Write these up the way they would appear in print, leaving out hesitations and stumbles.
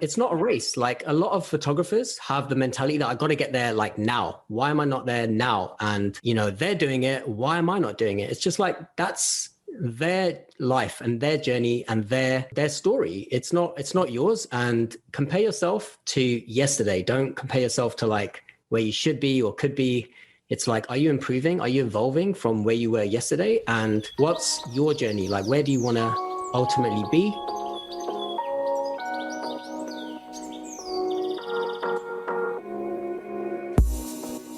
it's not a race. Like a lot of photographers have the mentality that I got to get there like now. Why am I not there now? And, they're doing it. Why am I not doing it? It's just like, that's their life and their journey and their story. It's not yours. And compare yourself to yesterday. Don't compare yourself to like where you should be or could be. It's like, are you improving? Are you evolving from where you were yesterday? And what's your journey? Like, where do you want to ultimately be?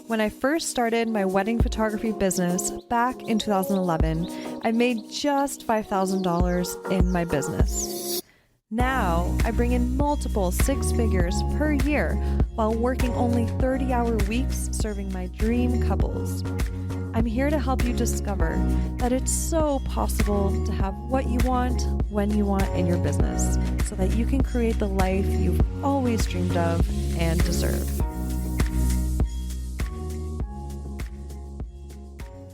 When I first started my wedding photography business back in 2011, I made just $5,000 in my business. Now, I bring in multiple six figures per year while working only 30-hour weeks serving my dream couples. I'm here to help you discover that it's so possible to have what you want, when you want in your business, so that you can create the life you've always dreamed of and deserve.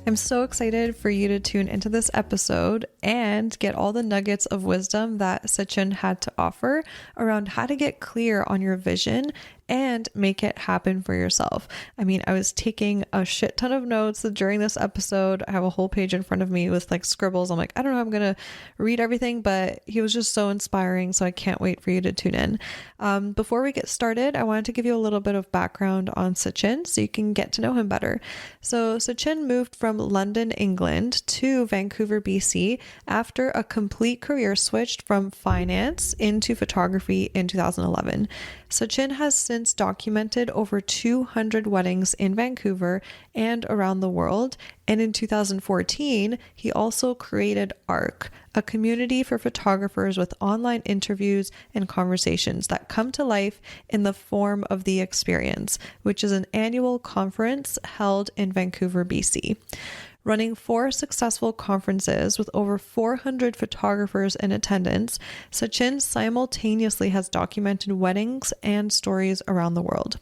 I'm so excited for you to tune into this episode and get all the nuggets of wisdom that Sachin had to offer around how to get clear on your vision and make it happen for yourself. I mean, I was taking a shit ton of notes during this episode. I have a whole page in front of me with like scribbles. I'm like, I don't know how I'm going to read everything, but he was just so inspiring. So I can't wait for you to tune in. Before we get started, I wanted to give you a little bit of background on Sachin so you can get to know him better. So Sachin moved from London, England to Vancouver, BC after a complete career switched from finance into photography in 2011. Sachin has since documented over 200 weddings in Vancouver and around the world. And in 2014, he also created ARC, a community for photographers with online interviews and conversations that come to life in the form of The Experience, which is an annual conference held in Vancouver, BC. Running 4 successful conferences with over 400 photographers in attendance, Sachin simultaneously has documented weddings and stories around the world.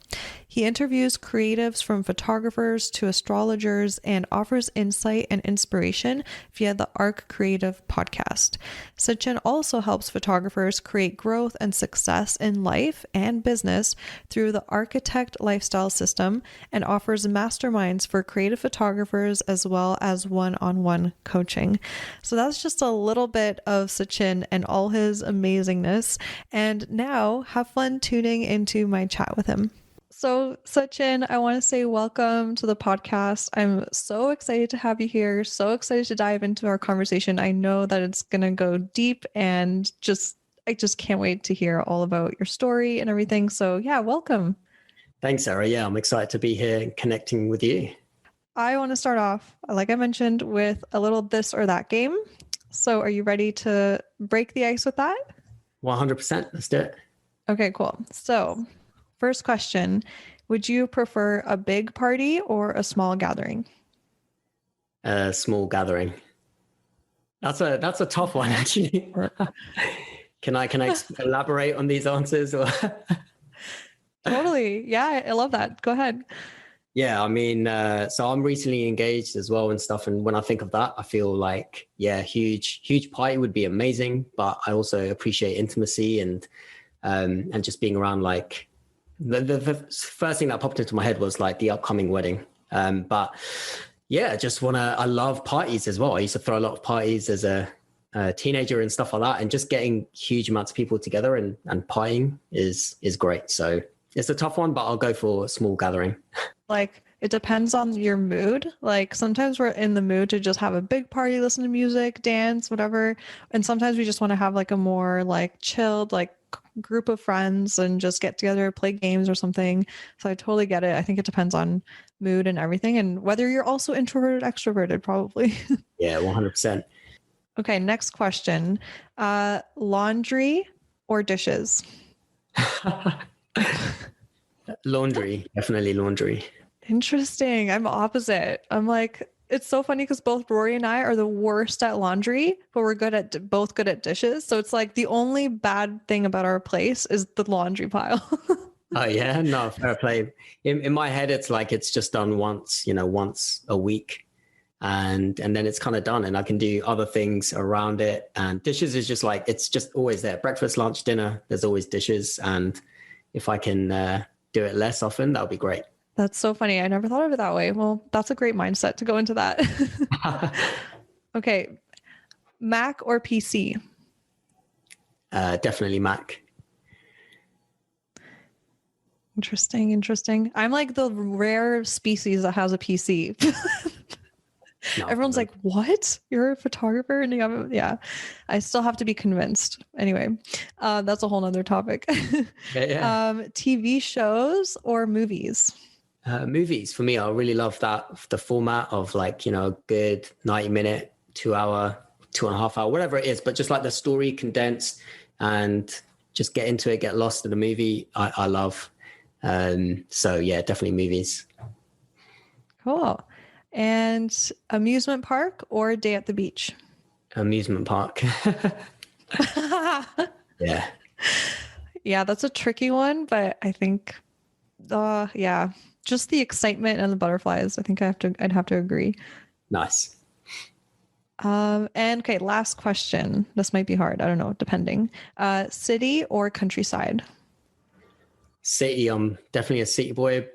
He interviews creatives from photographers to astrologers and offers insight and inspiration via the ARC Creative podcast. Sachin also helps photographers create growth and success in life and business through the Architect Lifestyle System and offers masterminds for creative photographers as well as one-on-one coaching. So that's just a little bit of Sachin and all his amazingness. And now have fun tuning into my chat with him. So Sachin, I want to say welcome to the podcast. I'm so excited to have you here. So excited to dive into our conversation. I know that it's going to go deep and I just can't wait to hear all about your story and everything. So yeah, welcome. Thanks, Sarah. Yeah, I'm excited to be here and connecting with you. I want to start off, like I mentioned, with a little this or that game. So are you ready to break the ice with that? 100%. Let's do it. Okay, cool. So first question, would you prefer a big party or a small gathering? A small gathering. That's a tough one, actually. Can I elaborate on these answers? Or Totally. Yeah, I love that. Go ahead. Yeah, I mean, so I'm recently engaged as well and stuff. And when I think of that, I feel like, yeah, huge party would be amazing. But I also appreciate intimacy and just being around. Like the first thing that popped into my head was like the upcoming wedding. But yeah, I love parties as well. I used to throw a lot of parties as a teenager and stuff like that. And just getting huge amounts of people together and partying is great. So it's a tough one, but I'll go for a small gathering. Like, it depends on your mood. Like, sometimes we're in the mood to just have a big party, listen to music, dance, whatever. And sometimes we just want to have like a more like chilled, like group of friends and just get together, play games or something. So I totally get it. I think it depends on mood and everything. And whether you're also introverted, extroverted, probably. Yeah, 100%. Okay, next question. Laundry or dishes? Laundry, definitely laundry. Interesting. I'm opposite. I'm like, it's so funny because both Rory and I are the worst at laundry, but we're both good at dishes. So it's like the only bad thing about our place is the laundry pile. Oh yeah, no, fair play. In my head, it's like it's just done once a week. and then it's kind of done, and I can do other things around it. And dishes is just like, it's just always there. Breakfast, lunch, dinner, there's always dishes. And if I can do it less often, that would be great. That's so funny. I never thought of it that way. Well, that's a great mindset to go into that. Okay. Mac or PC? Definitely Mac. Interesting. I'm like the rare species that has a PC. No, Everyone's like, what? You're a photographer? And you have yeah. I still have to be convinced. Anyway, that's a whole nother topic. yeah. TV shows or movies? Movies for me, I really love the format of like, a good 90-minute, 2 hour, 2.5 hour, whatever it is, but just like the story condensed and just get into it, get lost in the movie. I love. So yeah, definitely movies. Cool. And amusement park or day at the beach? Amusement park. Yeah. Yeah, that's a tricky one, but I think, yeah, just the excitement and the butterflies. I think I'd have to agree. Nice. And okay, last question. This might be hard. I don't know, depending. City or countryside? City. I'm definitely a city boy,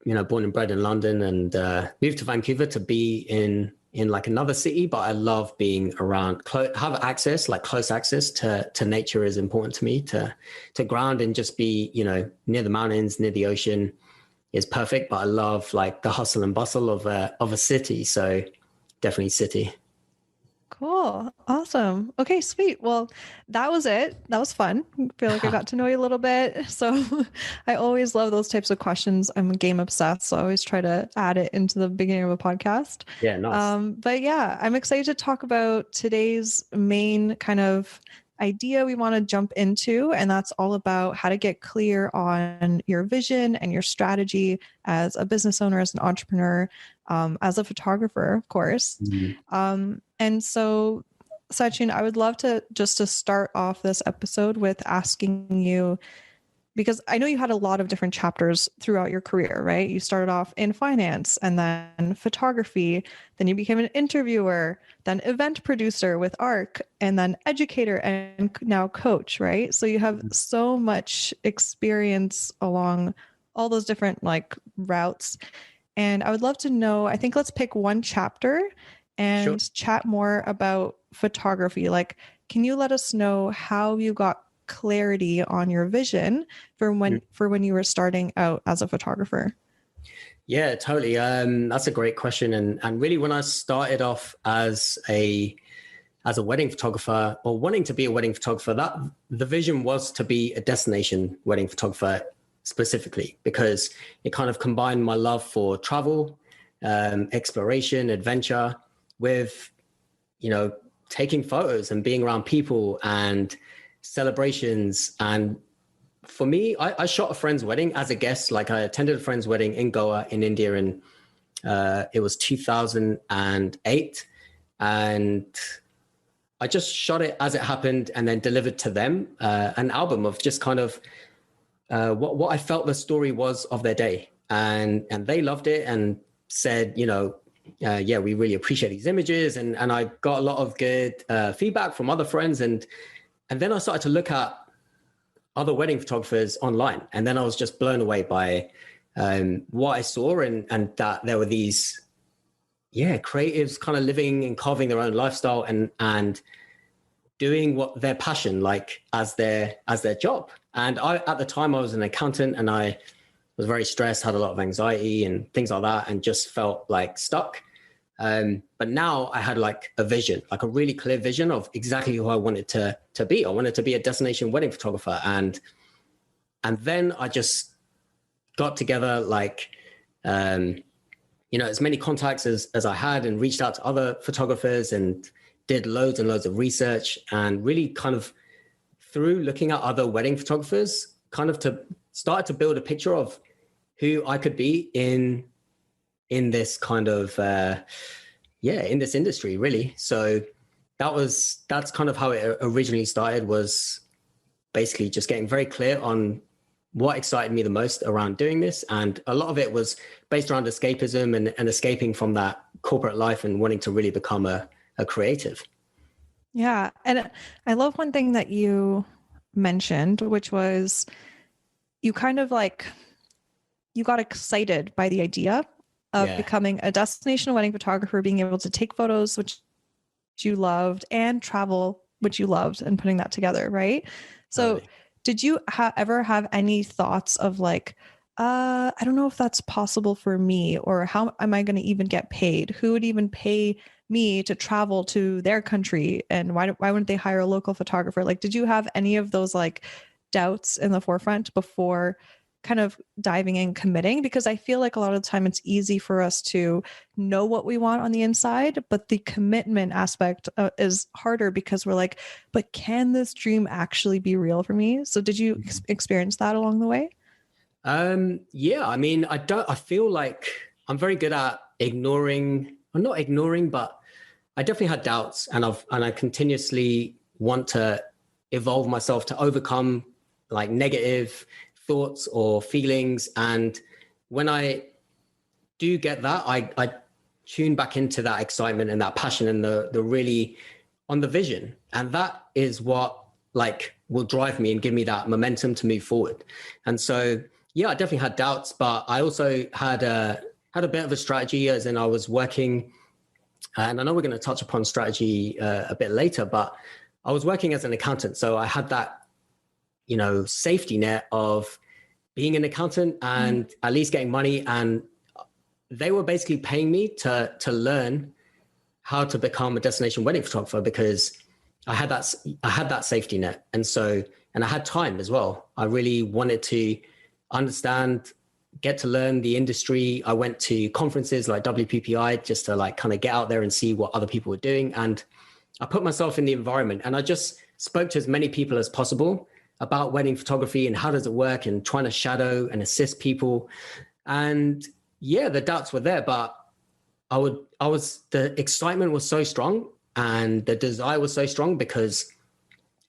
born and bred in London, and moved to Vancouver to be in like another city. But I love being around, have access, like close access to nature is important to me. To ground and just be, near the mountains, near the ocean is perfect. But I love like the hustle and bustle of a city. So definitely city. Cool. Awesome. Okay, sweet. Well, that was it. That was fun. I feel like I got to know you a little bit. So I always love those types of questions. I'm game obsessed, so I always try to add it into the beginning of a podcast. Yeah, nice. But yeah, I'm excited to talk about today's main kind of idea we want to jump into, and that's all about how to get clear on your vision and your strategy as a business owner, as an entrepreneur, as a photographer, of course. And so, Sachin, I would love to start off this episode with asking you, because I know you had a lot of different chapters throughout your career, right? You started off in finance and then photography, then you became an interviewer, then event producer with ARC, and then educator and now coach, right? So you have so much experience along all those different like routes. And I would love to know, I think let's pick one chapter and Sure. chat more about photography. Like, can you let us know how you got clarity on your vision for when you were starting out as a photographer? Yeah, totally. That's a great question. And really when I started off as a wedding photographer, or wanting to be a wedding photographer, that the vision was to be a destination wedding photographer specifically, because it kind of combined my love for travel, exploration, adventure with, taking photos and being around people and celebrations. And for me, I shot a friend's wedding as a guest. Like I attended a friend's wedding in Goa in India, and it was 2008. And I just shot it as it happened and then delivered to them an album of just kind of what I felt the story was of their day. And they loved it and said, yeah, we really appreciate these images. And I got a lot of good feedback from other friends. And then I started to look at other wedding photographers online. And then I was just blown away by what I saw, and that there were these, creatives kind of living and carving their own lifestyle and doing what their passion, like as their job. And at the time I was an accountant, and I was very stressed, had a lot of anxiety and things like that, and just felt like stuck. But now I had like a vision, like a really clear vision of exactly who I wanted to be. I wanted to be a destination wedding photographer. And then I just got together like, as many contacts as I had, and reached out to other photographers and did loads and loads of research, and really kind of through looking at other wedding photographers, kind of to start to build a picture of who I could be in this kind of, in this industry, really. So that's kind of how it originally started, was basically just getting very clear on what excited me the most around doing this. And a lot of it was based around escapism and escaping from that corporate life and wanting to really become a creative. Yeah. And I love one thing that you mentioned, which was you kind of like, you got excited by the idea of Yeah, becoming a destination wedding photographer, being able to take photos, which you loved, and travel, which you loved, and putting that together, right? So totally. did you ever have any thoughts of like, I don't know if that's possible for me, or how am I going to even get paid? Who would even pay me to travel to their country? And why wouldn't they hire a local photographer? Like, did you have any of those like doubts in the forefront before kind of diving in, committing? Because I feel like a lot of the time it's easy for us to know what we want on the inside, but the commitment aspect is harder because we're like, but can this dream actually be real for me? So did you experience that along the way? Yeah, I mean, I feel like I'm very good at ignoring, or not ignoring, but I definitely had doubts, and I continuously want to evolve myself to overcome like negative thoughts or feelings. And when I do get that, I tune back into that excitement and that passion and the really on the vision. And that is what like will drive me and give me that momentum to move forward. And so, yeah, I definitely had doubts, but I also had a bit of a strategy, as in I was working, and I know we're going to touch upon strategy a bit later, but I was working as an accountant. So I had that, safety net of being an accountant and at least getting money. And they were basically paying me to learn how to become a destination wedding photographer, because I had that safety net. And so, and I had time as well. I really wanted to understand, get to learn the industry. I went to conferences like WPPI just to like kind of get out there and see what other people were doing. And I put myself in the environment, and I just spoke to as many people as possible about wedding photography and how does it work, and trying to shadow and assist people. And yeah, the doubts were there, but the excitement was so strong and the desire was so strong, because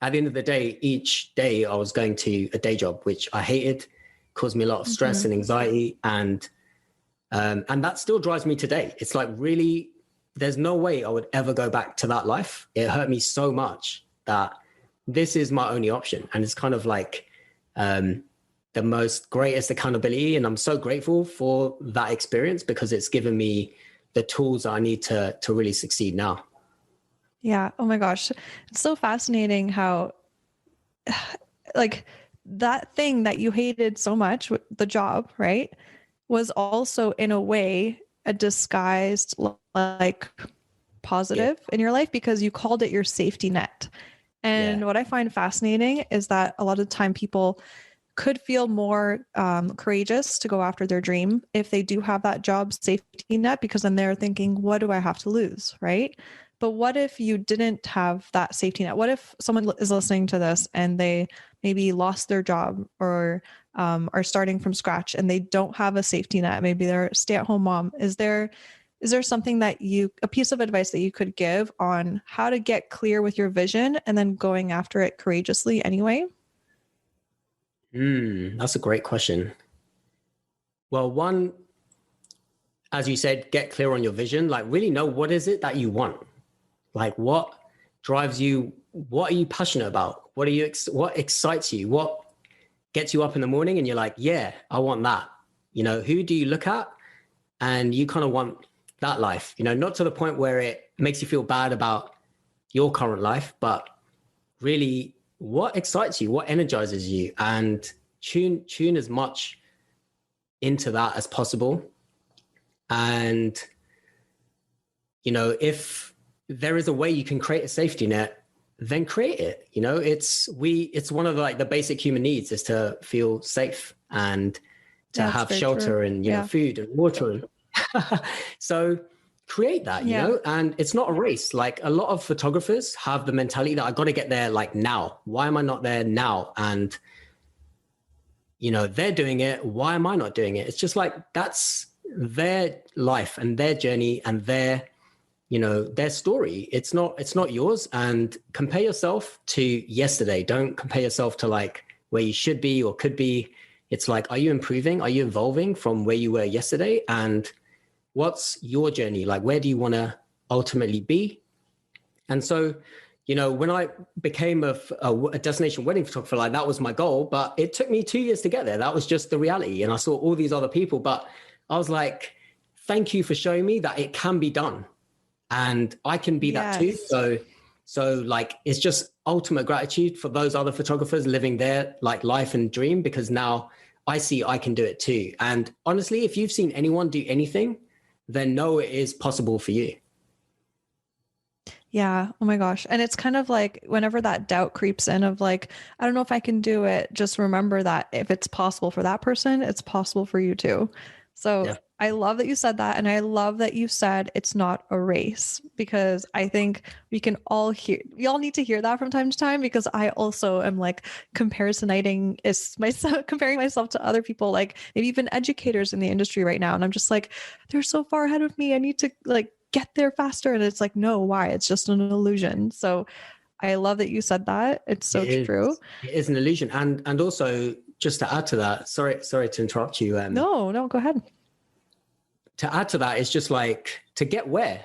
at the end of the day, each day I was going to a day job, which I hated, caused me a lot of stress and anxiety. And that still drives me today. It's like, really, there's no way I would ever go back to that life. It hurt me so much that this is my only option. And it's kind of like the most greatest accountability. And I'm so grateful for that experience, because it's given me the tools I need to really succeed now. Yeah. Oh my gosh. It's so fascinating how like that thing that you hated so much, the job, right, was also in a way a disguised like positive in your life because you called it your safety net. And Yeah. what I find fascinating is that a lot of the time people could feel more courageous to go after their dream if they do have that job safety net, because then they're thinking, what do I have to lose? Right. But what if you didn't have that safety net? What if someone is listening to this and they maybe lost their job or are starting from scratch and they don't have a safety net? Maybe they're a stay-at-home mom. Is there something that a piece of advice that you could give on how to get clear with your vision and then going after it courageously anyway? That's a great question. Well, one, as you said, get clear on your vision. Like, really know, what is it that you want? Like, what drives you? What are you passionate about? What excites you? What gets you up in the morning and you're like, yeah, I want that. Who do you look at and you kind of want that life? Not to the point where it makes you feel bad about your current life, but really, what excites you? What energizes you? And tune as much into that as possible. And if there is a way you can create a safety net, then create it. It's one of the basic human needs is to feel safe and to have shelter true. And food and water. So create that, and it's not a race. Like, a lot of photographers have the mentality that I got to get there like now. Why am I not there now? And they're doing it. Why am I not doing it? It's just like, that's their life and their journey and their story. It's not yours. And compare yourself to yesterday. Don't compare yourself to like where you should be or could be. It's like, are you improving? Are you evolving from where you were yesterday? And what's your journey? Like, where do you want to ultimately be? And so, you know, when I became a destination wedding photographer, like that was my goal, but it took me 2 years to get there. That was just the reality. And I saw all these other people, but I was like, thank you for showing me that it can be done. And I can be that too. So like, it's just ultimate gratitude for those other photographers living their like life and dream, because now I see I can do it too. And honestly, if you've seen anyone do anything, then know it is possible for you. Yeah. Oh my gosh. And it's kind of like whenever that doubt creeps in of like, I don't know if I can do it, just remember that if it's possible for that person, it's possible for you too. So Yeah. I love that you said that. And I love that you said it's not a race, because I think we all need to hear that from time to time, because I also am like comparisoniting is myself, comparing myself to other people, like maybe even educators in the industry right now. And I'm just like, they're so far ahead of me. I need to like get there faster. And it's like, no, why? It's just an illusion. So I love that you said that. It's so true. It is an illusion. And also just to add to that, sorry to interrupt you. No, go ahead. To add to that, it's just like, to get where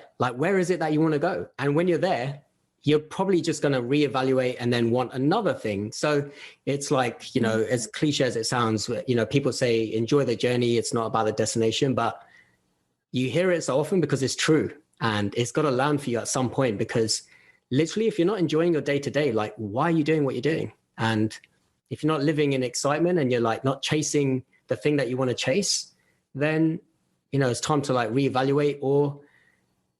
is it that you want to go? And when you're there, you're probably just going to reevaluate and then want another thing. So it's like, you know, as cliche as it sounds, you know, people say, enjoy the journey. It's not about the destination, but you hear it so often because it's true, and it's got to land for you at some point, because literally if you're not enjoying your day to day, like why are you doing what you're doing? And if you're not living in excitement and you're like not chasing the thing that you want to chase, then, you know, it's time to like reevaluate or,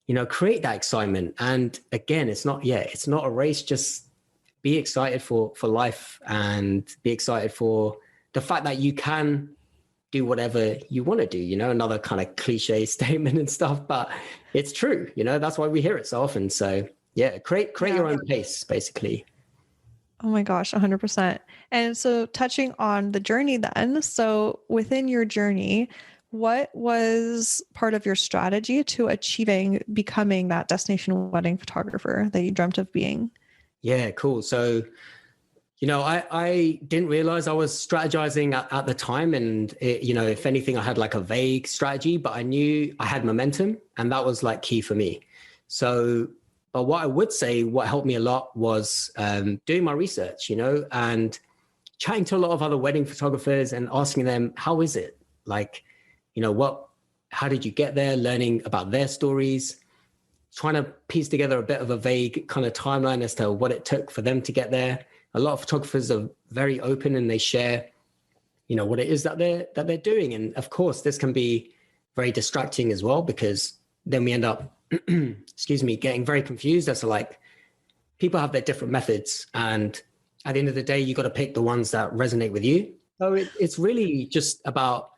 you know, create that excitement. And again, it's not a race. Just be excited for life, and be excited for the fact that you can do whatever you want to do, you know, another kind of cliche statement and stuff, but it's true, you know, that's why we hear it so often. So yeah, create your own pace, basically. Oh my gosh, 100%. And so touching on the journey then, so within your journey, what was part of your strategy to achieving becoming that destination wedding photographer that you dreamt of being? Yeah, cool. So, you know, I didn't realize I was strategizing at the time. And, you know, if anything, I had like a vague strategy, but I knew I had momentum, and that was like key for me. So, but what I would say, what helped me a lot was doing my research, you know, and chatting to a lot of other wedding photographers and asking them, how is it? Like, you know, how did you get there? Learning about their stories, trying to piece together a bit of a vague kind of timeline as to what it took for them to get there. A lot of photographers are very open, and they share, you know, what it is that they're doing. And of course, this can be very distracting as well, because then we end up, getting very confused as to like, people have their different methods. And at the end of the day, you got to pick the ones that resonate with you. So it's really just about,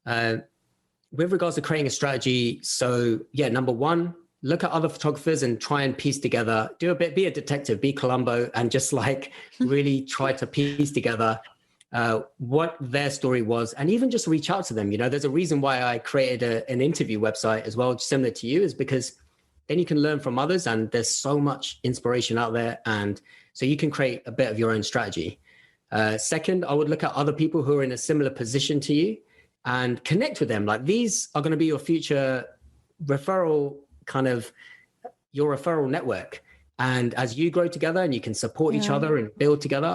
with regards to creating a strategy. So yeah, number one, look at other photographers and try and piece together, be a detective, be Columbo, and just like really try to piece together what their story was, and even just reach out to them. You know, there's a reason why I created an interview website as well, similar to you, is because then you can learn from others, and there's so much inspiration out there. And so you can create a bit of your own strategy. Second, I would look at other people who are in a similar position to you and connect with them. Like, these are going to be your future your referral network. And as you grow together and you can support each other and build together,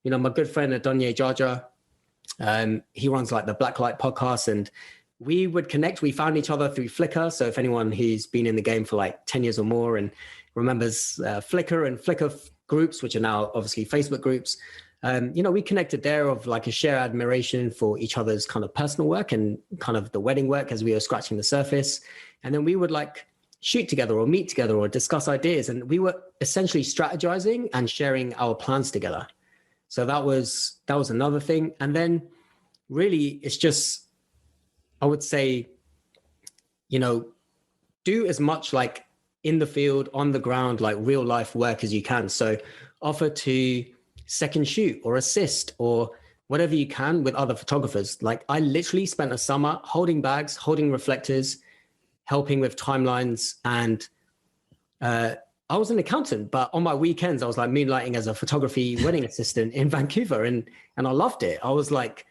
my good friend Adonye Jaja, he runs like the Blacklight podcast, and we would connect. We found each other through Flickr. So if anyone who's been in the game for like 10 years or more and remembers Flickr and Flickr groups, which are now obviously Facebook groups, we connected there of like a shared admiration for each other's kind of personal work and kind of the wedding work as we were scratching the surface. And then we would like shoot together or meet together or discuss ideas. And we were essentially strategizing and sharing our plans together. So that was another thing. And then really it's just, I would say, do as much like in the field, on the ground, like real life work as you can. So offer to second shoot or assist or whatever you can with other photographers. Like, I literally spent a summer holding bags, holding reflectors, helping with timelines. And I was an accountant, but on my weekends, I was like moonlighting as a photography wedding assistant in Vancouver. And I loved it. I was like,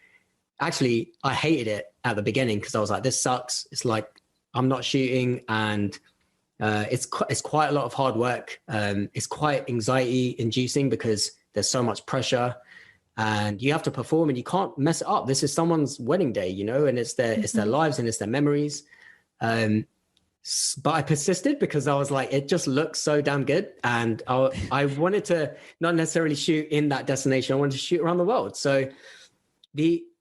actually, I hated it at the beginning because I was like, this sucks. It's like, I'm not shooting, and it's quite a lot of hard work. It's quite anxiety inducing because there's so much pressure, and you have to perform, and you can't mess it up. This is someone's wedding day, you know, and it's their lives and it's their memories. But I persisted because I was like, it just looks so damn good, and I wanted to not necessarily shoot in that destination. I wanted to shoot around the world. So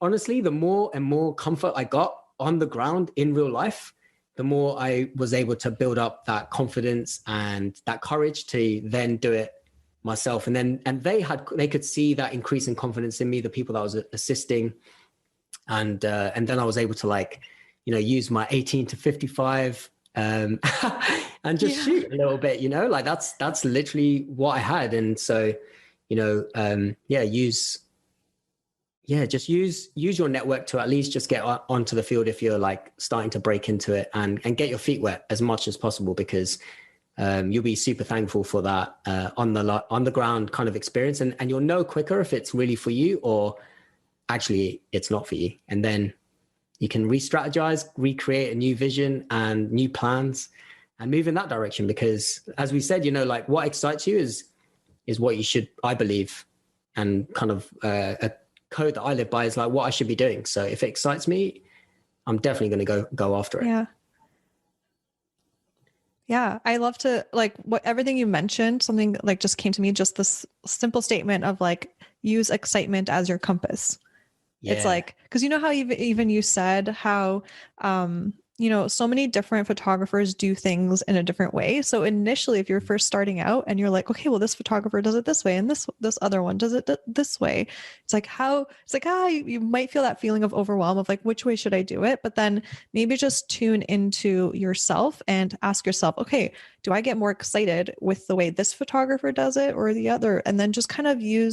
honestly, the more and more comfort I got on the ground in real life, the more I was able to build up that confidence and that courage to then do it myself. And they could see that increase in confidence in me, the people that I was assisting. And then I was able to, like, you know, use my 18 to 55 and just shoot a little bit, you know, like that's literally what I had. And so, you know, just use your network to at least just get onto the field if you're like starting to break into it, and get your feet wet as much as possible, because you'll be super thankful for that on the ground kind of experience, and you'll know quicker if it's really for you or actually it's not for you. And then you can re-strategize, recreate a new vision and new plans and move in that direction. Because as we said, you know, like what excites you is what you should, I believe, and kind of a code that I live by is like what I should be doing. So if it excites me, I'm definitely going to go after it. Yeah. Yeah. I love to, like, what everything you mentioned, something like just came to me, just this simple statement of like, use excitement as your compass. Yeah. It's like, because you know how even you said how, you know, so many different photographers do things in a different way. So initially, if you're first starting out and you're like, okay, well, this photographer does it this way, and this other one does it this way. It's like you might feel that feeling of overwhelm of like, which way should I do it? But then maybe just tune into yourself and ask yourself, okay, do I get more excited with the way this photographer does it or the other? And then just kind of you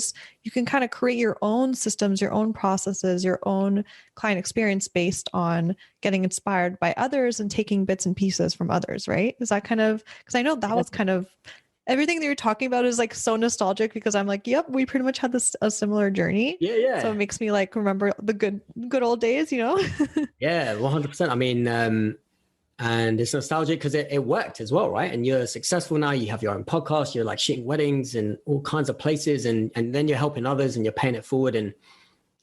can kind of create your own systems, your own processes, your own client experience based on getting inspired by others and taking bits and pieces from others, right? Is that kind of, because I know that was kind of everything that you're talking about is like so nostalgic, because I'm like, yep, we pretty much had a similar journey. Yeah. So it makes me like remember the good old days, you know? Yeah, 100%. I mean, and it's nostalgic because it worked as well, right? And you're successful now. You have your own podcast. You're like shooting weddings and all kinds of places, and then you're helping others and you're paying it forward, and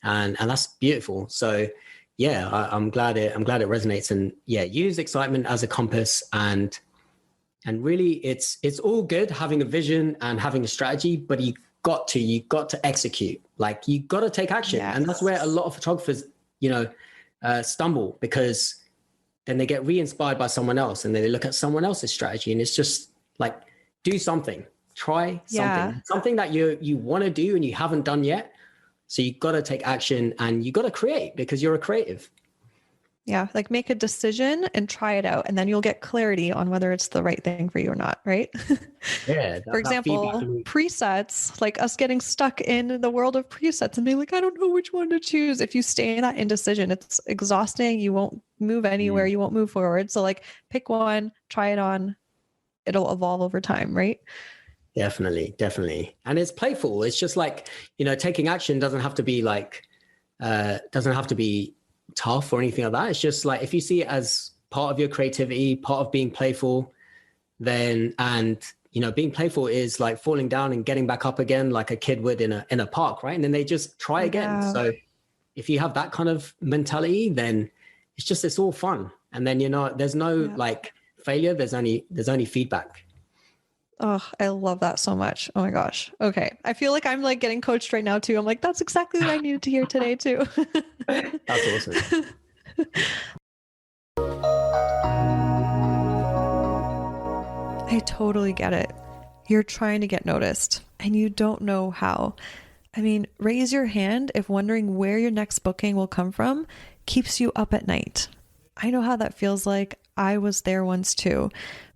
that's beautiful. So yeah, I'm glad it resonates. And yeah, use excitement as a compass, and really it's all good having a vision and having a strategy, but you got to execute. Like you got to take action. Yes. And that's where a lot of photographers, you know, stumble, because then they get re-inspired by someone else and then they look at someone else's strategy, and it's just like, do something, try something that you want to do and you haven't done yet. So you got to take action and you got to create, because you're a creative. Yeah. Like make a decision and try it out, and then you'll get clarity on whether it's the right thing for you or not. Right. Yeah. For example, presets, like us getting stuck in the world of presets and being like, I don't know which one to choose. If you stay in that indecision, it's exhausting. You won't move anywhere. You won't move forward. So like pick one, try it on. It'll evolve over time. Right. Definitely. And it's playful. It's just like, you know, taking action doesn't have to be like, doesn't have to be tough or anything like that. It's just like, if you see it as part of your creativity, part of being playful, then, and you know, being playful is like falling down and getting back up again, like a kid would in a park, right? And then they just try again. Yeah. So if you have that kind of mentality, then it's all fun. And then, you know, there's no like failure. There's only feedback. Oh, I love that so much. Oh my gosh. Okay. I feel like I'm like getting coached right now too. I'm like, that's exactly what I needed to hear today too. That's awesome. I totally get it. You're trying to get noticed and you don't know how. I mean, raise your hand if wondering where your next booking will come from keeps you up at night. I know how that feels like. I was there once too.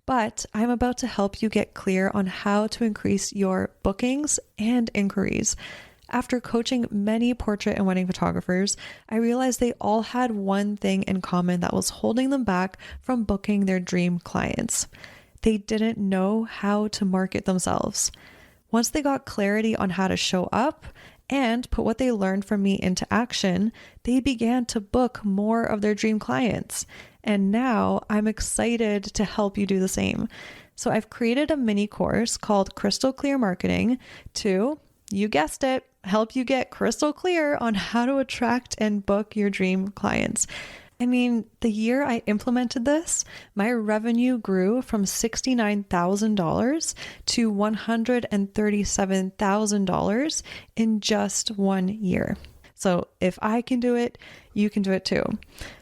But I'm about to help you get clear on how to increase your bookings and inquiries. After coaching many portrait and wedding photographers, I realized they all had one thing in common that was holding them back from booking their dream clients. They didn't know how to market themselves. Once they got clarity on how to show up and put what they learned from me into action, they began to book more of their dream clients. And now I'm excited to help you do the same. So I've created a mini course called Crystal Clear Marketing to, you guessed it, help you get crystal clear on how to attract and book your dream clients. I mean, the year I implemented this, my revenue grew from $69,000 to $137,000 in just 1 year. So if I can do it, you can do it too.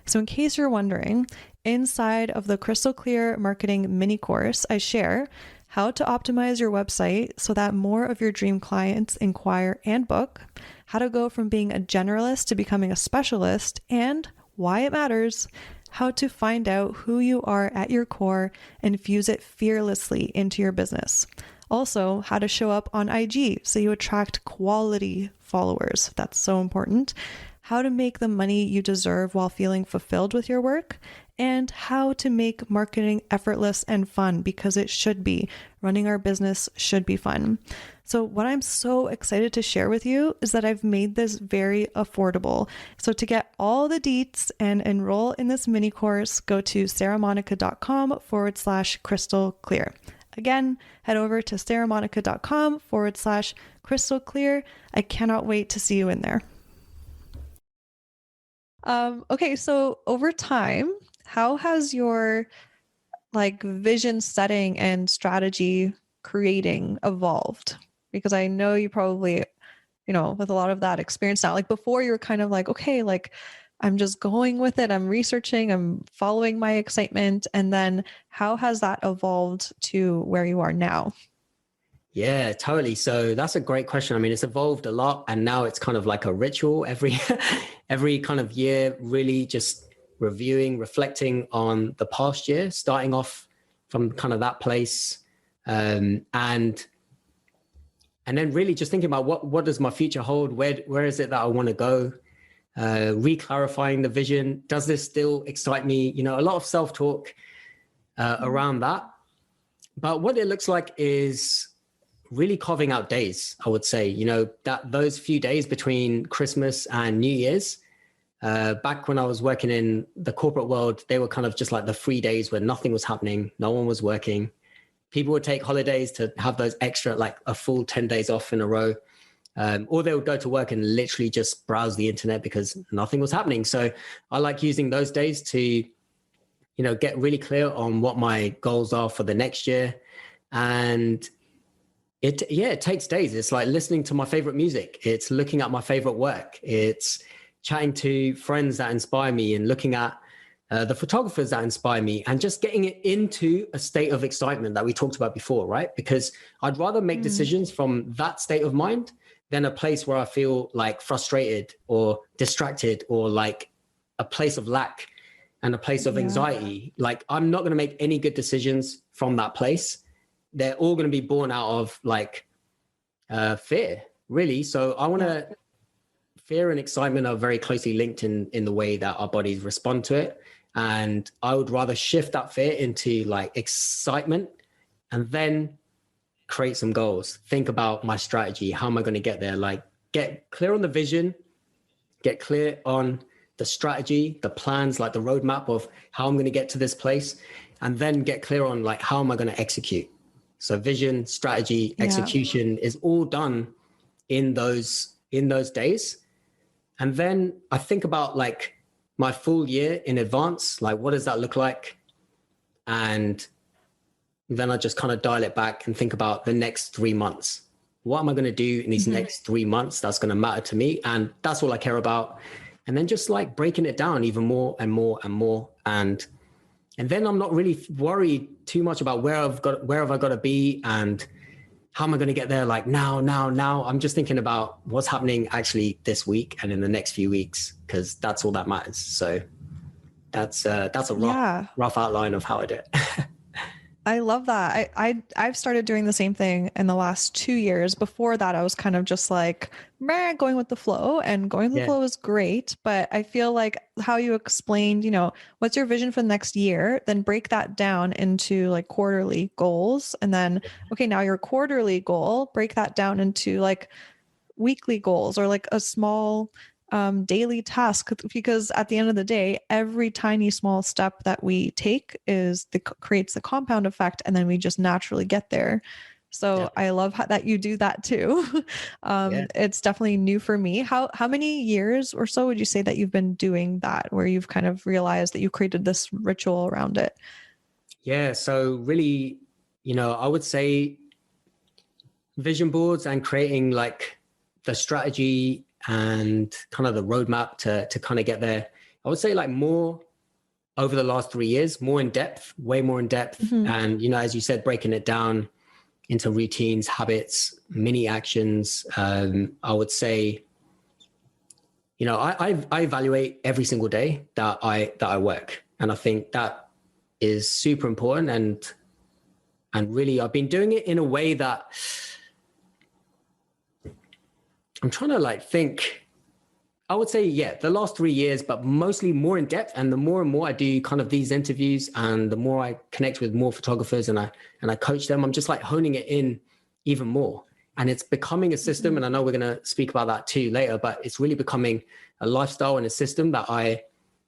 So in case you're wondering, inside of the Crystal Clear Marketing mini course, I share how to optimize your website so that more of your dream clients inquire and book, how to go from being a generalist to becoming a specialist, and why it matters, how to find out who you are at your core and fuse it fearlessly into your business. Also, how to show up on IG so you attract quality followers. That's so important. How to make the money you deserve while feeling fulfilled with your work, and how to make marketing effortless and fun, because it should be. Running our business should be fun. So what I'm so excited to share with you is that I've made this very affordable. So to get all the deets and enroll in this mini course, go to sarahmonica.com/crystal clear. Again, head over to sarahmonica.com/crystal clear. I cannot wait to see you in there. Okay, so over time, how has your vision setting and strategy creating evolved? Because I know you probably, with a lot of that experience now, before you were kind of okay, I'm just going with it. I'm researching, I'm following my excitement. And then how has that evolved to where you are now? Yeah, totally. So that's a great question. I mean, it's evolved a lot, and now it's kind of like a ritual every every kind of year, really just reviewing, reflecting on the past year, starting off from kind of that place, and then really just thinking about what does my future hold? Where is it that I want to go? Reclarifying the vision. Does this still excite me? A lot of self-talk around that. But what it looks like is really carving out days, I would say, that those few days between Christmas and New Year's, back when I was working in the corporate world, they were kind of just like the 3 days where nothing was happening. No one was working. People would take holidays to have those extra, a full 10 days off in a row. Or they would go to work and literally just browse the internet because nothing was happening. So I like using those days to, get really clear on what my goals are for the next year. And it takes days. It's like listening to my favorite music. It's looking at my favorite work. It's chatting to friends that inspire me and looking at the photographers that inspire me and just getting it into a state of excitement that we talked about before, right? Because I'd rather make decisions from that state of mind than a place where I feel frustrated or distracted or a place of lack and a place of anxiety. I'm not going to make any good decisions from that place. They're all going to be born out of fear, really. So I want to, fear and excitement are very closely linked in the way that our bodies respond to it. And I would rather shift that fear into excitement and then create some goals. Think about my strategy. How am I going to get there? Get clear on the vision, get clear on the strategy, the plans, the roadmap of how I'm going to get to this place, and then get clear on how am I going to execute? So vision, strategy, execution is all done in those days. And then I think about my full year in advance, what does that look like? And then I just kind of dial it back and think about the next 3 months. What am I going to do in these next 3 months that's going to matter to me? And that's all I care about. And then just breaking it down even more and more and more. And then I'm not really worried too much about where have I got to be and how am I going to get there? Now. I'm just thinking about what's happening actually this week and in the next few weeks, because that's all that matters. So that's a rough outline of how I do it. I love that. I've started doing the same thing in the last 2 years. Before that, I was kind of just going with the flow, and going with the flow is great. But I feel how you explained, what's your vision for the next year, then break that down into quarterly goals. And then, okay, now your quarterly goal, break that down into weekly goals or like a small daily task, because at the end of the day, every tiny small step that we take creates the compound effect, and then we just naturally get there. So I love that you do that too. It's definitely new for me. How many years or so would you say that you've been doing that, where you've kind of realized that you created this ritual around it? Yeah. So really, I would say vision boards and creating like the strategy and kind of the roadmap to kind of get there. I would say like more over the last 3 years, more in depth, way more in depth. Mm-hmm. And, as you said, breaking it down into routines, habits, mini actions. I would say, I evaluate every single day that I work. And I think that is super important. And really, I've been doing it in a way that I'm trying to like think. I would say, the last 3 years, but mostly more in depth. And the more and more I do kind of these interviews, and the more I connect with more photographers and I coach them, I'm just like honing it in even more. And it's becoming a system. And I know we're going to speak about that too later, but it's really becoming a lifestyle and a system that I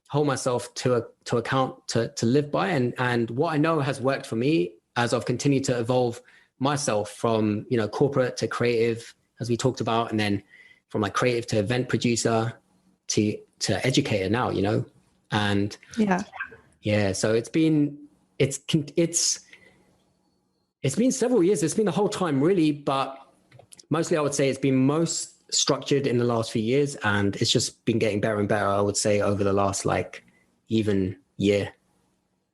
hold myself to account to live by. And what I know has worked for me as I've continued to evolve myself from, corporate to creative, as we talked about, and then from like creative to event producer to educator now, and so it's been several years. It's been the whole time really, but mostly I would say it's been most structured in the last few years, and it's just been getting better and better, I would say, over the last like even year.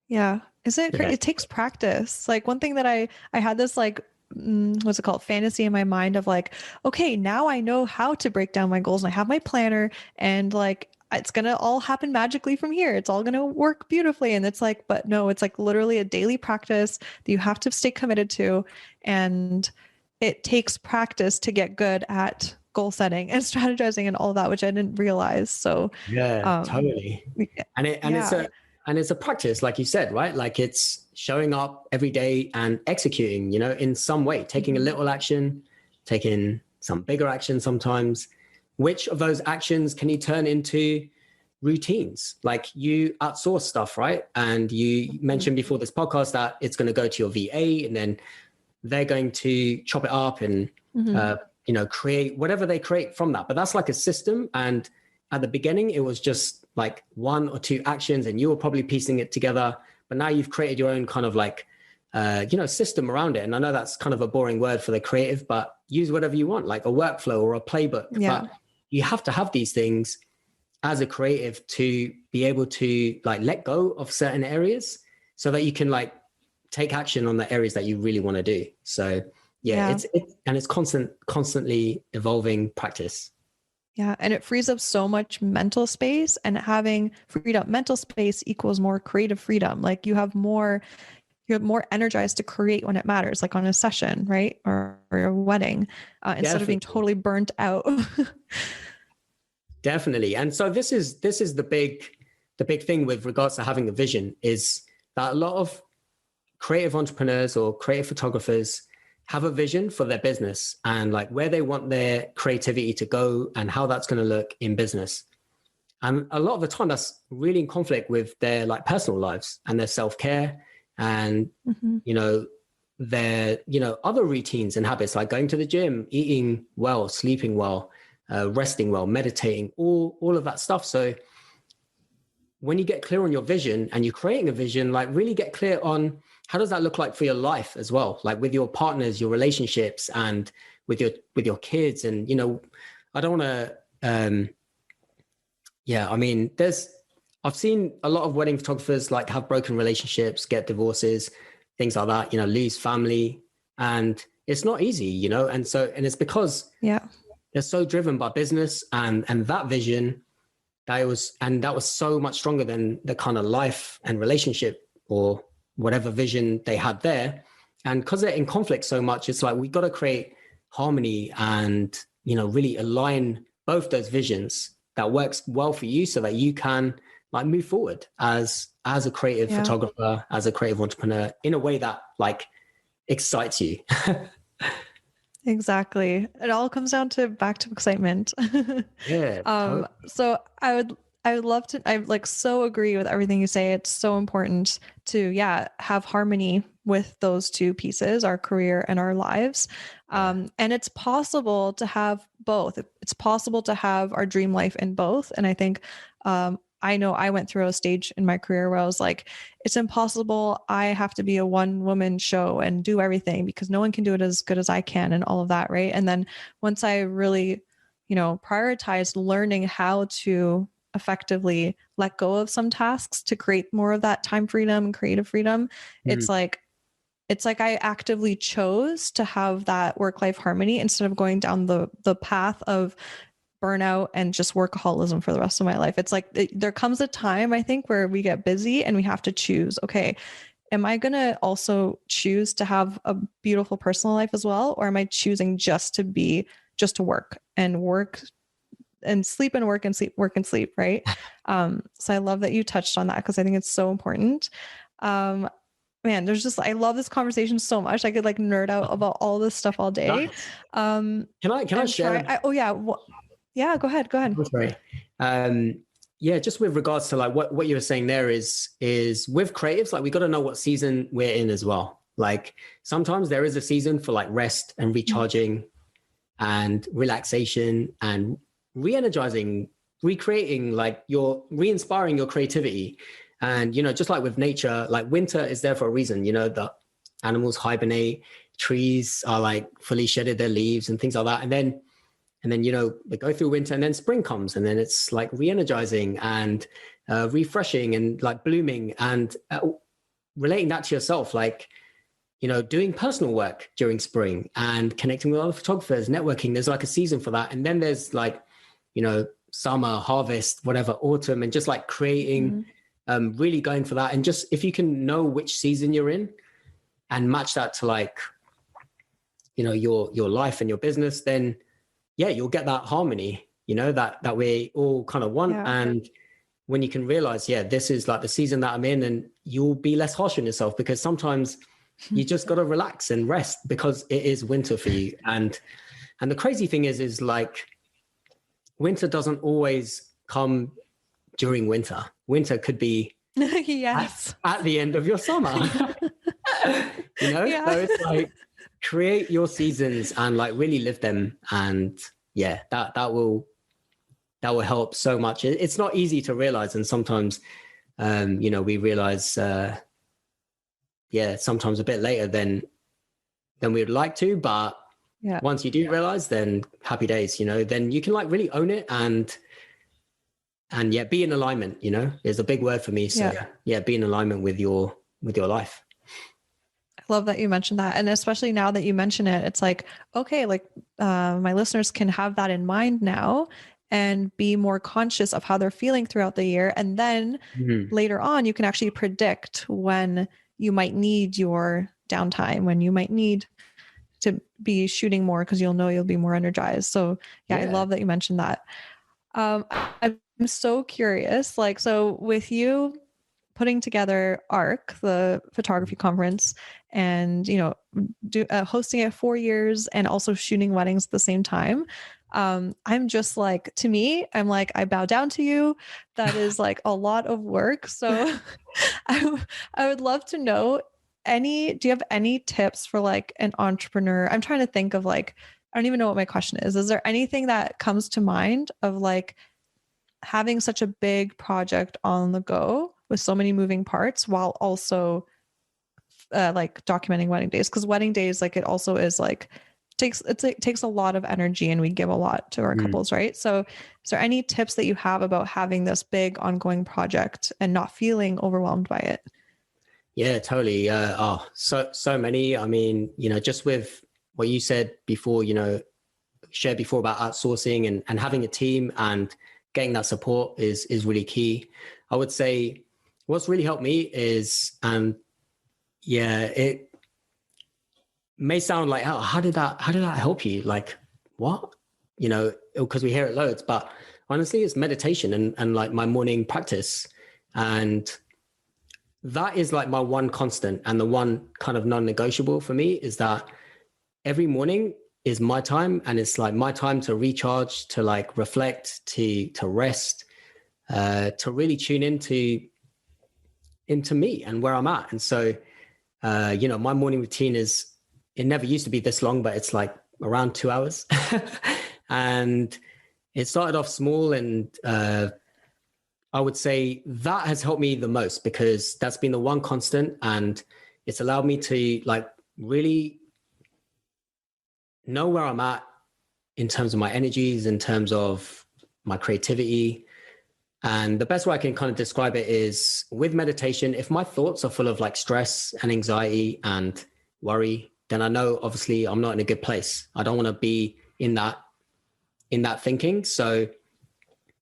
Yeah. It takes practice. Like one thing that I had this like, what's it called? Fantasy in my mind of like, okay, now I know how to break down my goals and I have my planner, and like, it's going to all happen magically from here. It's all going to work beautifully. And it's like, but no, it's like literally a daily practice that you have to stay committed to. And it takes practice to get good at goal setting and strategizing and all that, which I didn't realize. So totally. And it's a practice, like you said, right? Like it's showing up every day and executing, in some way, taking a little action, taking some bigger action sometimes. Which of those actions can you turn into routines? Like you outsource stuff, right? And you mentioned before this podcast that it's going to go to your VA, and then they're going to chop it up and, create whatever they create from that. But that's like a system. And at the beginning, it was just like 1 or 2 actions, and you were probably piecing it together. But now you've created your own kind of like, system around it. And I know that's kind of a boring word for the creative, but use whatever you want, like a workflow or a playbook. Yeah. But you have to have these things as a creative to be able to like let go of certain areas so that you can like take action on the areas that you really want to do. So it's constantly evolving practice. Yeah. And it frees up so much mental space, and having freed up mental space equals more creative freedom. Like you're more energized to create when it matters, like on a session, right? Or a wedding, instead of being totally burnt out. Definitely. And so this is the big thing with regards to having a vision, is that a lot of creative entrepreneurs or creative photographers have a vision for their business and like where they want their creativity to go and how that's going to look in business. And a lot of the time that's really in conflict with their like personal lives and their self-care and, their, other routines and habits, like going to the gym, eating well, sleeping well, resting well, meditating, all of that stuff. So when you get clear on your vision and you're creating a vision, like really get clear on how does that look like for your life as well, like with your partners, your relationships, and with your kids. And I don't want to I've seen a lot of wedding photographers like have broken relationships, get divorces, things like that, lose family, and it's not easy, and it's because they're so driven by business and that vision that was so much stronger than the kind of life and relationship or whatever vision they had there. And because they're in conflict so much, it's like we got to create harmony and really align both those visions that works well for you so that you can like move forward as a creative photographer, as a creative entrepreneur, in a way that like excites you. Exactly. It all comes down to back to excitement. Yeah, totally. So I would love to, I like so agree with everything you say. It's so important to, yeah, have harmony with those two pieces, our career and our lives. Yeah. And it's possible to have both. It's possible to have our dream life in both. And I think, I know I went through a stage in my career where I was like, it's impossible. I have to be a one woman show and do everything because no one can do it as good as I can and all of that. Right. And then once I really, prioritized learning how to effectively let go of some tasks to create more of that time freedom and creative freedom, Mm. it's like I actively chose to have that work-life harmony instead of going down the path of burnout and just workaholism for the rest of my life. It's like there comes a time, I think, where we get busy and we have to choose, okay, am I going to also choose to have a beautiful personal life as well? Or am I choosing just to work and sleep and work and sleep, work and sleep, right? So I love that you touched on that because I think it's so important. Um, Man, I love this conversation so much. I could like nerd out about all this stuff all day. Nice. Um, Can I and share? oh yeah. Yeah, go ahead. Go ahead. Oh, sorry. Yeah, just with regards to like what you were saying there is with creatives, like we got to know what season we're in as well. Like sometimes there is a season for like rest and recharging and relaxation and re-energizing, recreating, like you're re-inspiring your creativity. And just like with nature, like winter is there for a reason. The animals hibernate, trees are like fully shedded their leaves and things like that. And then they go through winter, and then spring comes, and then it's like re-energizing and refreshing and like blooming. And relating that to yourself, like doing personal work during spring and connecting with other photographers, networking, there's like a season for that. And then there's like summer, harvest, whatever, autumn, and just like creating, really going for that. And just if you can know which season you're in and match that to like your life and your business, then yeah, you'll get that harmony, that we all kind of want. Yeah. And when you can realize, yeah, this is like the season that I'm in, and you'll be less harsh on yourself, because sometimes you just got to relax and rest because it is winter for you. And the crazy thing is like winter doesn't always come during winter. Winter could be Yes. at the end of your summer. Yeah. So it's like create your seasons and like really live them. And yeah, that will help so much. It's not easy to realize, and sometimes we realize sometimes a bit later than we'd like to, but Yeah. once you do realize, then happy days. Then you can like really own it and yeah, be in alignment. Is a big word for me. So yeah, be in alignment with your life. Love that you mentioned that. And especially now that you mention it, it's like, okay, like my listeners can have that in mind now and be more conscious of how they're feeling throughout the year. And then later on, you can actually predict when you might need your downtime, when you might need to be shooting more, because you'll know you'll be more energized. So yeah, I love that you mentioned that. I'm so curious, like, so with you putting together ARC, the photography conference, and hosting it 4 years and also shooting weddings at the same time, I'm just like, to me, I'm like, I bow down to you. That is like a lot of work. So I would love to know, do you have any tips for like an entrepreneur? I'm trying to think of like, I don't even know what my question is. Is there anything that comes to mind of like having such a big project on the go with so many moving parts while also like documenting wedding days? Because wedding days, like, it also is like it takes a lot of energy, and we give a lot to our couples, right? So is there any tips that you have about having this big ongoing project and not feeling overwhelmed by it? Yeah, totally. So many. I mean, just with what you said before, shared before about outsourcing and having a team and getting that support is really key. I would say what's really helped me is, it may sound like, oh, how did that help you? Like, what? Because we hear it loads, but honestly, it's meditation and like my morning practice. And that is like my one constant, and the one kind of non-negotiable for me is that every morning is my time, and it's like my time to recharge, to like reflect, to rest, to really tune into me and where I'm at. And so, my morning routine it never used to be this long, but it's like around 2 hours. And it started off small, and I would say that has helped me the most, because that's been the one constant, and it's allowed me to like really know where I'm at in terms of my energies, in terms of my creativity. And the best way I can kind of describe it is with meditation, if my thoughts are full of like stress and anxiety and worry, then I know obviously I'm not in a good place. I don't want to be in that thinking. So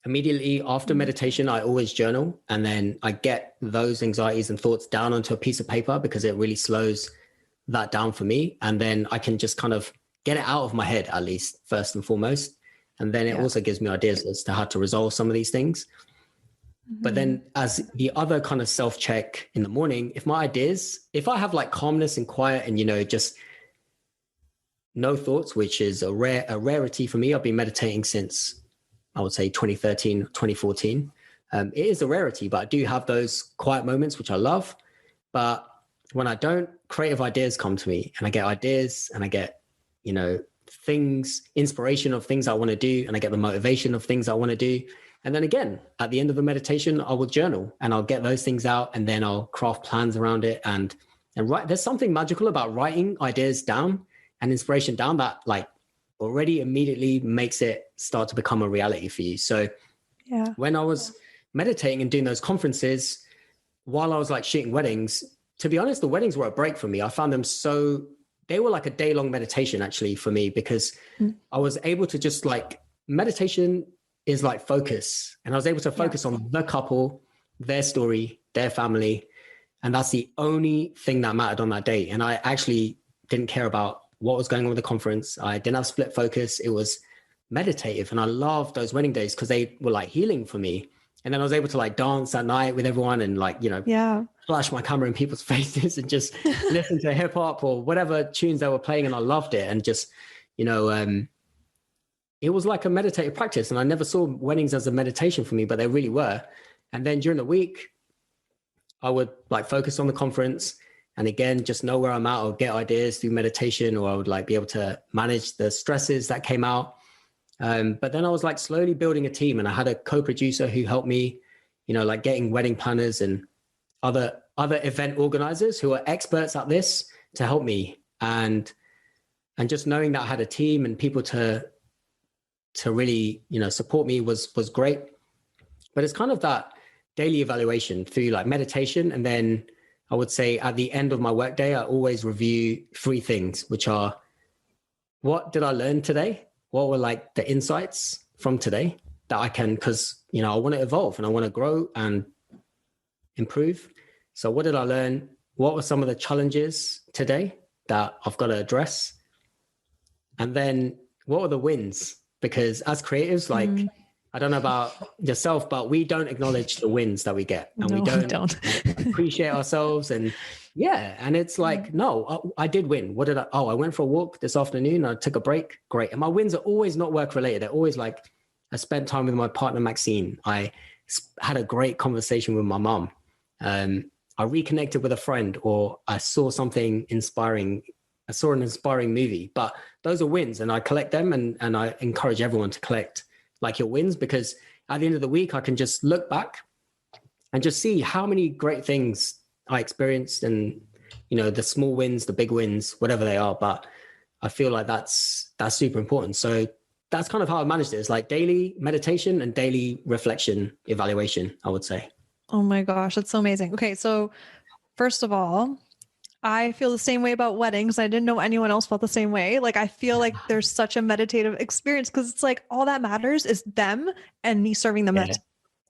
immediately after meditation, I always journal, and then I get those anxieties and thoughts down onto a piece of paper, because it really slows that down for me. And then I can just kind of get it out of my head, at least first and foremost. And then it also gives me ideas as to how to resolve some of these things. But then as the other kind of self-check in the morning, if I have like calmness and quiet and, just no thoughts, which is a rarity for me. I've been meditating since, I would say 2013, 2014. It is a rarity, but I do have those quiet moments, which I love. But when I don't, creative ideas come to me, and I get ideas, and I get, inspiration of things I want to do, and I get the motivation of things I want to do. And then again, at the end of the meditation, I will journal, and I'll get those things out, and then I'll craft plans around it. And write. There's something magical about writing ideas down and inspiration down that like already immediately makes it start to become a reality for you. So when I was meditating and doing those conferences, while I was like shooting weddings, to be honest, the weddings were a break for me. I found them they were like a day-long meditation actually for me, because I was able to just like, meditation is like focus. And I was able to focus on the couple, their story, their family. And that's the only thing that mattered on that day. And I actually didn't care about what was going on with the conference. I didn't have split focus. It was meditative. And I loved those wedding days because they were like healing for me. And then I was able to like dance at night with everyone and like, flash my camera in people's faces and just listen to hip hop or whatever tunes they were playing. And I loved it. And just, it was like a meditative practice. And I never saw weddings as a meditation for me, but they really were. And then during the week, I would like focus on the conference and again, just know where I'm at or get ideas through meditation, or I would like be able to manage the stresses that came out. But then I was like slowly building a team, and I had a co-producer who helped me, like getting wedding planners and other event organizers who are experts at this to help me. And just knowing that I had a team and people to really, support me was great. But it's kind of that daily evaluation through like meditation. And then I would say at the end of my workday, I always review 3 things, which are, what did I learn today? What were like the insights from today that I can, because, I want to evolve and I want to grow and improve. So what did I learn? What were some of the challenges today that I've got to address? And then what were the wins? Because as creatives, like, I don't know about yourself, but we don't acknowledge the wins that we get, and we don't appreciate ourselves. And and it's like, no, I did win. What did I went for a walk this afternoon. I took a break. Great. And my wins are always not work related. They're always like, I spent time with my partner, Maxine. I had a great conversation with my mom. I reconnected with a friend, or I saw something inspiring. I saw an inspiring movie. But those are wins, and I collect them, and I encourage everyone to collect like your wins, because at the end of the week, I can just look back and just see how many great things I experienced, and, the small wins, the big wins, whatever they are. But I feel like that's super important. So that's kind of how I managed it. It's like daily meditation and daily reflection, evaluation, I would say. Oh my gosh, that's so amazing. Okay. So first of all, I feel the same way about weddings. I didn't know anyone else felt the same way. Like, I feel like there's such a meditative experience, because it's like all that matters is them and me serving them. That's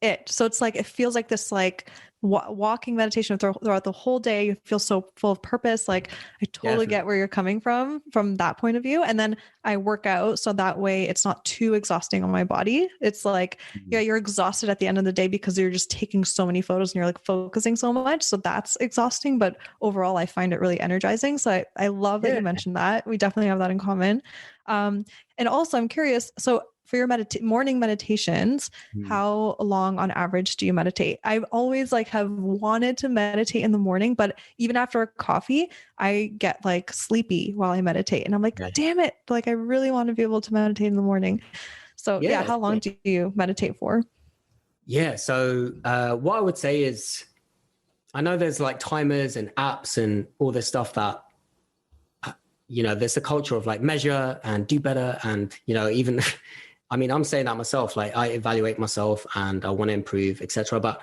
it. So it's like, it feels like this, like walking meditation throughout the whole day. You feel so full of purpose. Like I totally get where you're coming from that point of view. And then I work out so that way it's not too exhausting on my body. It's like, yeah, you're exhausted at the end of the day because you're just taking so many photos and you're like focusing so much. So that's exhausting. But overall, I find it really energizing. So I love that you mentioned that. We definitely have that in common. And also I'm curious, so for your morning meditations, how long on average do you meditate? I've always like have wanted to meditate in the morning, but even after a coffee, I get like sleepy while I meditate. And I'm like, damn it. Like I really want to be able to meditate in the morning. So yeah, how long do you meditate for? Yeah. So what I would say is, I know there's like timers and apps and all this stuff that, there's a culture of like measure and do better. And, even, I mean, I'm saying that myself, like I evaluate myself and I want to improve, etc. But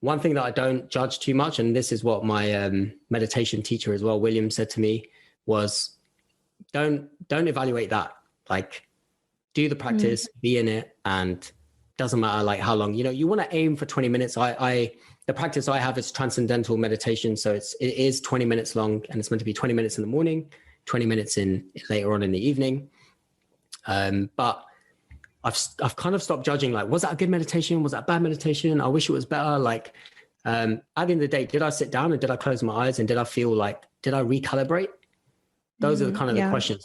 one thing that I don't judge too much, and this is what my meditation teacher as well, William, said to me, was don't evaluate that. Like do the practice, be in it, and doesn't matter like how long, you want to aim for 20 minutes. The practice I have is transcendental meditation. So it is 20 minutes long, and it's meant to be 20 minutes in the morning, 20 minutes in later on in the evening. But I've kind of stopped judging, like, was that a good meditation? Was that a bad meditation? I wish it was better. Like, at the end of the day, did I sit down and did I close my eyes and did I feel like, did I recalibrate? Those are the kind of the questions.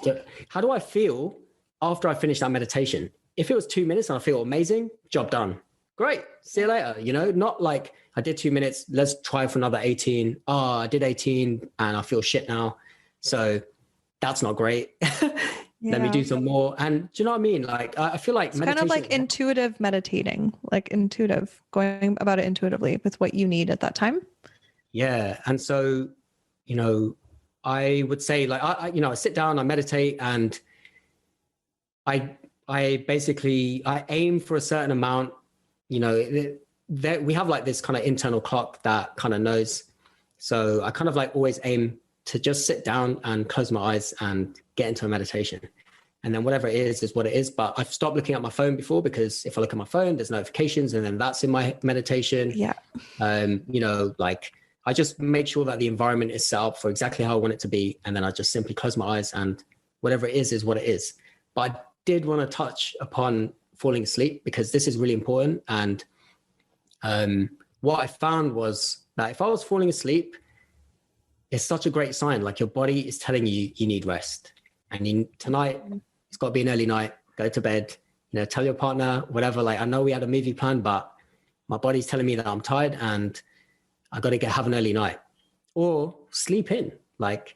How do I feel after I finish that meditation? If it was 2 minutes and I feel amazing, job done. Great. See you later. Not like I did 2 minutes. Let's try for another 18. Oh, I did 18 and I feel shit now. So that's not great. Let me do some more. And do you know what I mean? Like, I feel like it's kind of like intuitive meditating, like intuitive, going about it intuitively with what you need at that time. Yeah. And so, I would say like, I sit down, I meditate, and I basically, I aim for a certain amount, we have like this kind of internal clock that kind of knows. So I kind of like always aim to just sit down and close my eyes and get into a meditation. And then whatever it is what it is. But I've stopped looking at my phone before, because if I look at my phone, there's notifications and then that's in my meditation. Yeah. Like I just make sure that the environment is set up for exactly how I want it to be. And then I just simply close my eyes and whatever it is what it is. But I did want to touch upon falling asleep, because this is really important. And what I found was that if I was falling asleep, it's such a great sign. Like your body is telling you you need rest. And tonight, it's got to be an early night, go to bed, tell your partner, whatever. Like, I know we had a movie plan, but my body's telling me that I'm tired and I got to have an early night, or sleep in, like,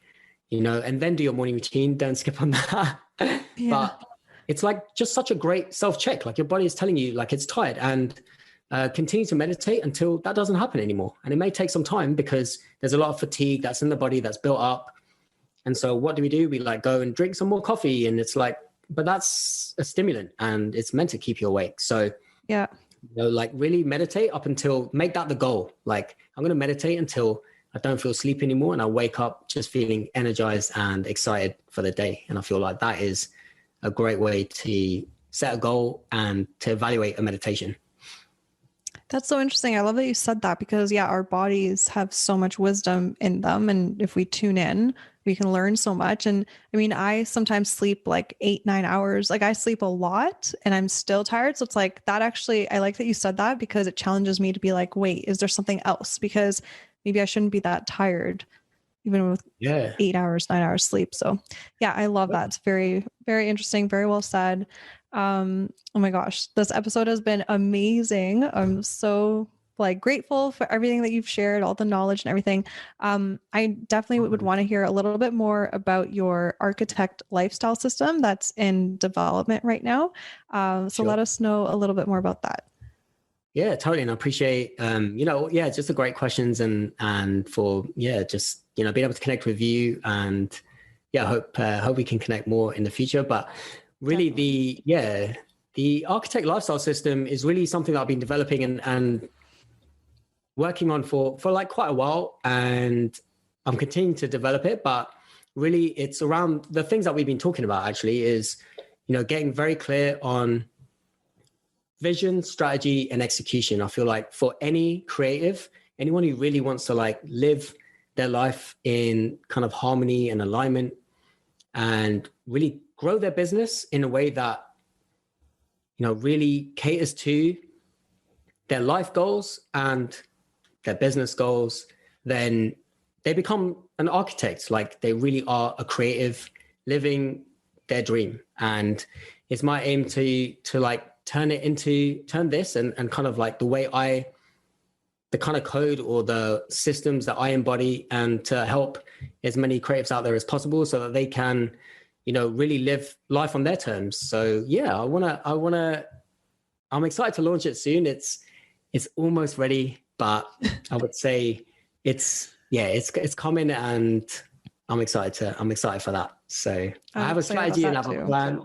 and then do your morning routine. Don't skip on that. But it's like just such a great self-check. Like your body is telling you like it's tired, and continue to meditate until that doesn't happen anymore. And it may take some time because there's a lot of fatigue that's in the body that's built up. And so what do? We like go and drink some more coffee, and it's like, but that's a stimulant and it's meant to keep you awake. So like really meditate up until, make that the goal. Like I'm going to meditate until I don't feel sleepy anymore, and I wake up just feeling energized and excited for the day. And I feel like that is a great way to set a goal and to evaluate a meditation. That's so interesting. I love that you said that, because our bodies have so much wisdom in them. And if we tune in, we can learn so much. And I mean, I sometimes sleep like 8-9 hours. Like I sleep a lot and I'm still tired. So it's like that actually, I like that you said that, because it challenges me to be like, wait, is there something else? Because maybe I shouldn't be that tired, even with 8 hours, 9 hours sleep. So I love that. It's very, very interesting. Very well said. Oh my gosh, this episode has been amazing. I'm so grateful for everything that you've shared, all the knowledge and everything. I definitely would want to hear a little bit more about your architect lifestyle system that's in development right now. So let us know a little bit more about that. Yeah, totally. And I appreciate, just the great questions and for, just, being able to connect with you, and hope we can connect more in the future. But really the architect lifestyle system is really something that I've been developing and working on for like quite a while, and I'm continuing to develop it. But really it's around the things that we've been talking about, actually, is, getting very clear on vision, strategy, and execution. I feel like for any creative, anyone who really wants to like live their life in kind of harmony and alignment and really grow their business in a way that, you know, really caters to their life goals and their business goals, then they become an architect. Like they really are a creative living their dream. And it's my aim to like turn this and kind of like the kind of code or the systems that I embody, and to help as many creatives out there as possible so that they can, you know, really live life on their terms. So yeah, I'm excited to launch it soon. It's almost ready, but I would say it's coming, and I'm excited for that. So I have a strategy and I have a plan.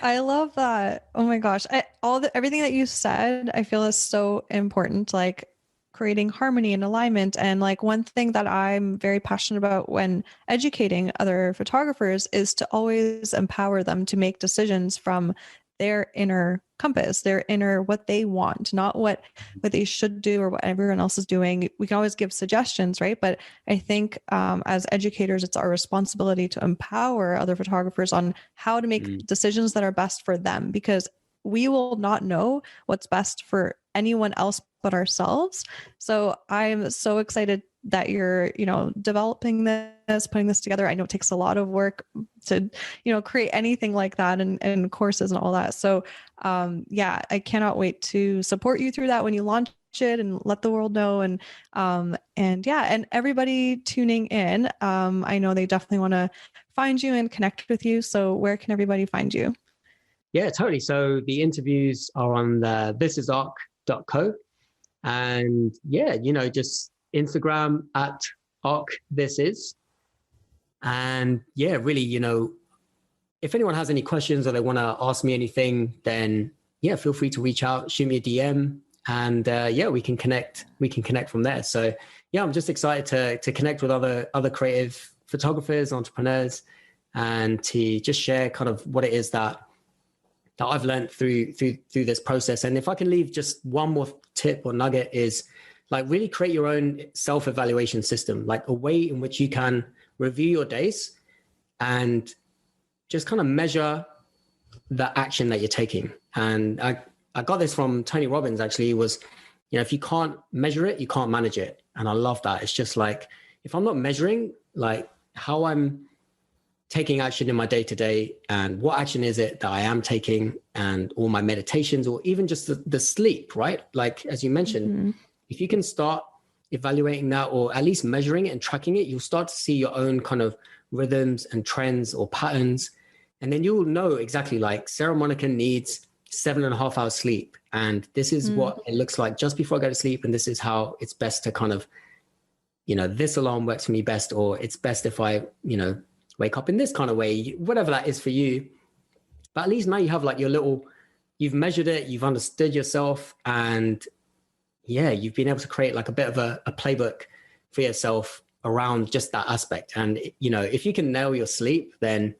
I love that. Oh my gosh. Everything that you said, I feel is so important, like creating harmony and alignment. And like one thing that I'm very passionate about when educating other photographers is to always empower them to make decisions from their inner compass, their inner, what they want, not what they should do or what everyone else is doing. We can always give suggestions, right? But I think as educators, it's our responsibility to empower other photographers on how to make decisions that are best for them, because we will not know what's best for anyone else but ourselves. So I'm so excited that you're, you know, developing this, putting this together. I know it takes a lot of work to, you know, create anything like that and courses and all that. So yeah, I cannot wait to support you through that when you launch it and let the world know. And yeah, and everybody tuning in, I know they definitely want to find you and connect with you. So where can everybody find you? Yeah, totally. So the interviews are on the thisisarc.co, and yeah, you know, just Instagram at arcthisis. And yeah, really, you know, if anyone has any questions or they want to ask me anything, then yeah, feel free to reach out, shoot me a DM, and yeah, we can connect from there. So yeah, I'm just excited to connect with other creative photographers, entrepreneurs, and to just share kind of what it is that I've learned through this process. And if I can leave just one more tip or nugget, is like really create your own self-evaluation system, like a way in which you can review your days and just kind of measure the action that you're taking. And I got this from Tony Robbins, actually. Was, you know, if you can't measure it, you can't manage it. And I love that. It's just like, if I'm not measuring like how I'm taking action in my day-to-day, and what action is it that I am taking, and all my meditations, or even just the sleep, right? Like, as you mentioned, if you can start evaluating that, or at least measuring it and tracking it, you'll start to see your own kind of rhythms and trends or patterns. And then you'll know exactly, like, Sarah Monica needs 7.5 hours sleep. And this is what it looks like just before I go to sleep. And this is how it's best to kind of, you know, this alarm works for me best, or it's best if I, you know, wake up in this kind of way, whatever that is for you. But at least now you have like your little, you've measured it, you've understood yourself, and yeah, you've been able to create like a bit of a playbook for yourself around just that aspect. And, you know, if you can nail your sleep, then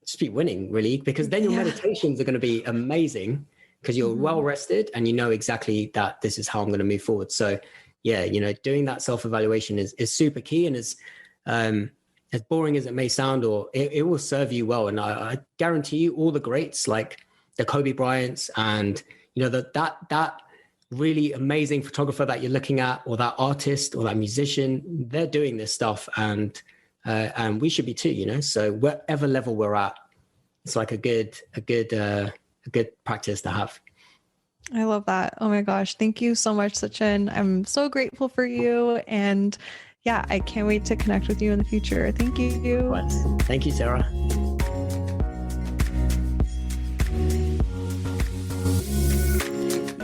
just be winning, really, because then your meditations are going to be amazing, because you're well rested and you know exactly that this is how I'm going to move forward. So yeah, you know, doing that self-evaluation is super key, and is, as boring as it may sound, or it will serve you well. And I guarantee you, all the greats like the Kobe Bryants, and, you know, that really amazing photographer that you're looking at, or that artist or that musician, they're doing this stuff, and we should be too, you know. So whatever level we're at, it's like a good practice to have. I love that. Oh my gosh. Thank you so much, Sachin. I'm so grateful for you. And yeah, I can't wait to connect with you in the future. Thank you. Thank you, Sarah.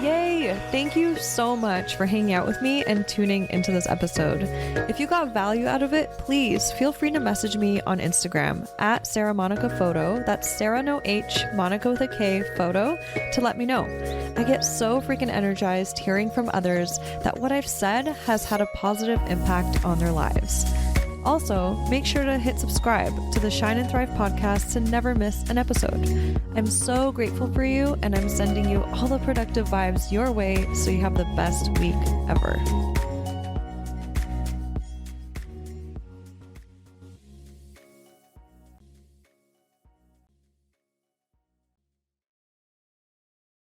Yay! Thank you so much for hanging out with me and tuning into this episode. If you got value out of it, please feel free to message me on Instagram at Sarah Monica Photo. That's Sarah no H, Monica with a K photo, to let me know. I get so freaking energized hearing from others that what I've said has had a positive impact on their lives. Also, make sure to hit subscribe to the Shine and Thrive podcast to never miss an episode. I'm so grateful for you, and I'm sending you all the productive vibes your way so you have the best week ever.